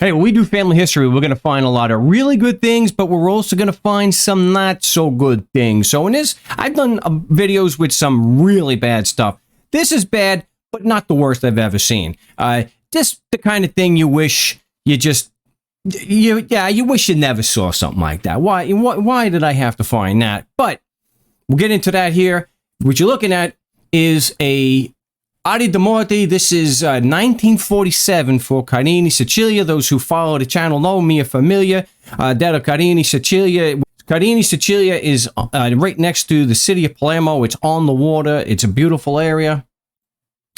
Hey, when we do family history, we're going to find a lot of really good things, but we're also going to find some not so good things. So in this, I've done videos with some really bad stuff. This is bad, but not the worst I've ever seen. Just the kind of thing you wish you just, you wish you never saw something like that. Why did I have to find that? But we'll get into that here. What you're looking at is a Adi de Morte. This is 1947 for Carini, Sicilia. Those who follow the channel know Mia Familia. Della Carini, Sicilia. Carini, Sicilia is right next to the city of Palermo. It's on the water. It's a beautiful area.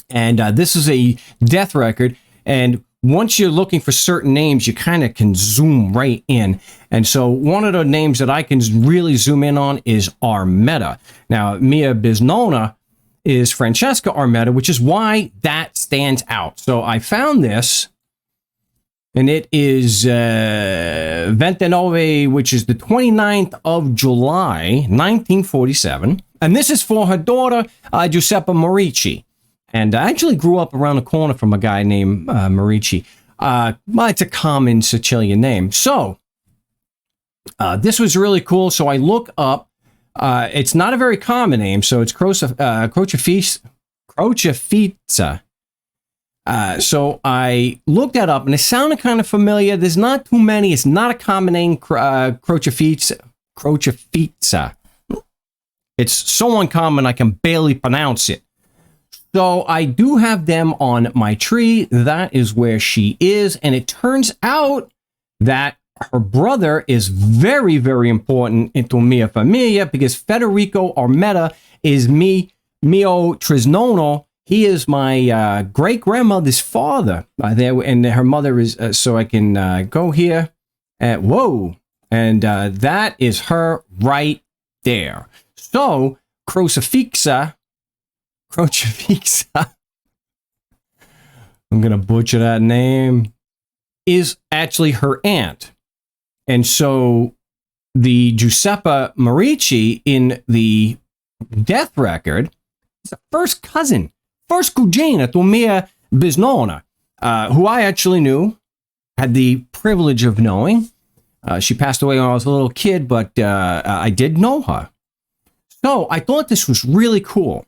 And this is a death record. And once you're looking for certain names, you kind of can zoom right in. And so one of the names that I can really zoom in on is Armetta. Now, Mia Biznona is Francesca Armetta, which is why that stands out. So I found this, and it is 29, which is the 29th of July, 1947. And this is for her daughter, Giuseppa Merici. And I actually grew up around the corner from a guy named Merici. Well, it's a common Sicilian name. So this was really cool. So I look up. It's not a very common name, so it's Crocefizza. So I looked that up, and it sounded kind of familiar. There's not too many. It's not a common name, Crocefizza. It's so uncommon I can barely pronounce it. So I do have them on my tree. That is where she is, and it turns out that her brother is very, very important into Mia Familia because Federico Armetta is mio trisnono. He is my great-grandmother's father. There, and her mother is, so I can go here. Whoa. And that is her right there. So, Crocefizza, I'm going to butcher that name, is actually her aunt. And so the Giuseppa Merici in the death record is a first cousin, first cugina to Mia Biznona, who I actually knew, had the privilege of knowing. She passed away when I was a little kid, but I did know her. So I thought this was really cool.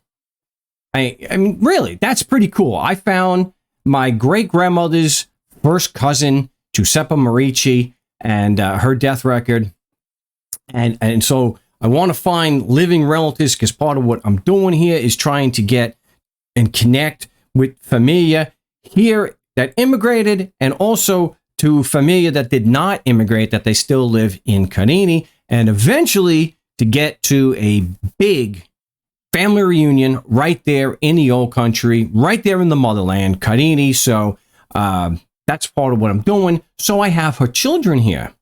I mean, really, that's pretty cool. I found my great-grandmother's first cousin, Giuseppa Merici, and her death record. And so I want to find living relatives because part of what I'm doing here is trying to get and connect with familia here that immigrated and also to familia that did not immigrate, that they still live in Carini, and eventually to get to a big family reunion right there in the old country, right there in the motherland, Carini. So that's part of what I'm doing. So I have her children here.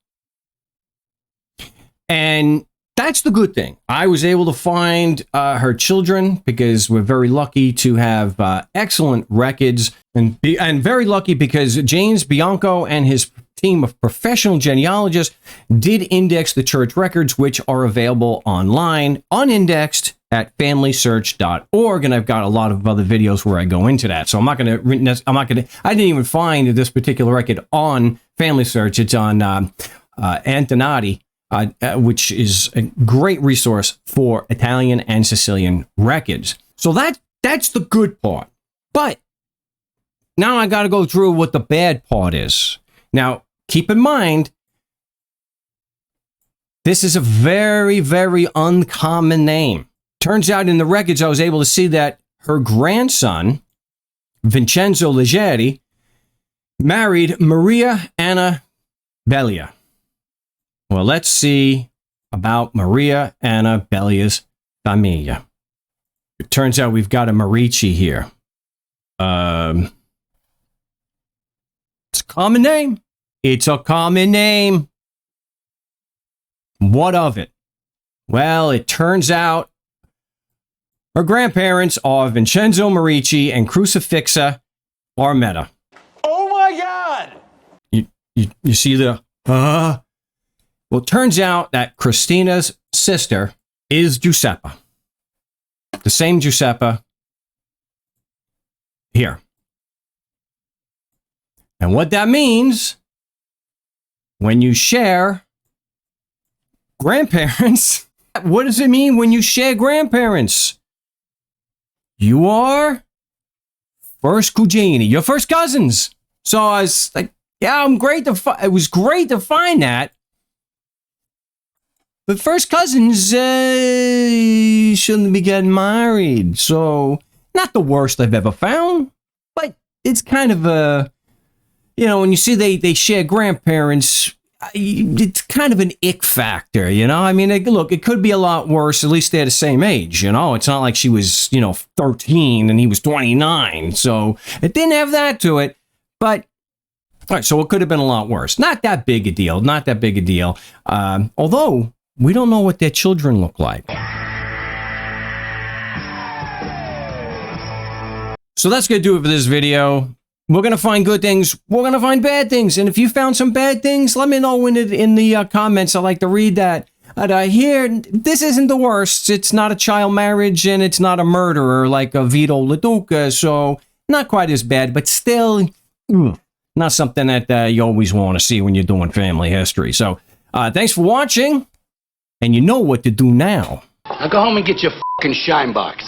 And that's the good thing. I was able to find her children because we're very lucky to have excellent records and very lucky because James Bianco and his team of professional genealogists did index the church records, which are available online, unindexed at familysearch.org. And I've got a lot of other videos where I go into that. So I didn't even find this particular record on Family Search. It's on Antonati, which is a great resource for Italian and Sicilian records. So that's the good part. But now I got to go through what the bad part is. Now, keep in mind, this is a very, very uncommon name. Turns out in the records, I was able to see that her grandson, Vincenzo Leggeri, married Maria Anna Bellia. Well, let's see about Maria Anna Bellia's familia. It turns out we've got a Merici here. It's a common name. It's a common name. What of it? Well, it turns out her grandparents are Vincenzo Merici and Crocefizza Armetta. Oh my God! You see the Well, it turns out that Christina's sister is Giuseppa. The same Giuseppa here. And what that means when you share grandparents, what does it mean when you share grandparents? You are first cugini, your first cousins. So I was like, yeah, it was great to find that. But first cousins shouldn't be getting married. So not the worst I've ever found, but it's kind of a, when you see they share grandparents, it's kind of an ick factor, I mean, look, it could be a lot worse. At least they're the same age, It's not like she was, 13 and he was 29. So it didn't have that to it. But, all right, so it could have been a lot worse. Not that big a deal. Although we don't know what their children look like. So that's going to do it for this video. We're going to find good things. We're going to find bad things. And if you found some bad things, let me know in the comments. I like to read that. Here, this isn't the worst. It's not a child marriage and it's not a murderer like a Vito LaDuca. So not quite as bad, but still not something that you always want to see when you're doing family history. So thanks for watching. And you know what to do now. Now go home and get your fucking shine box.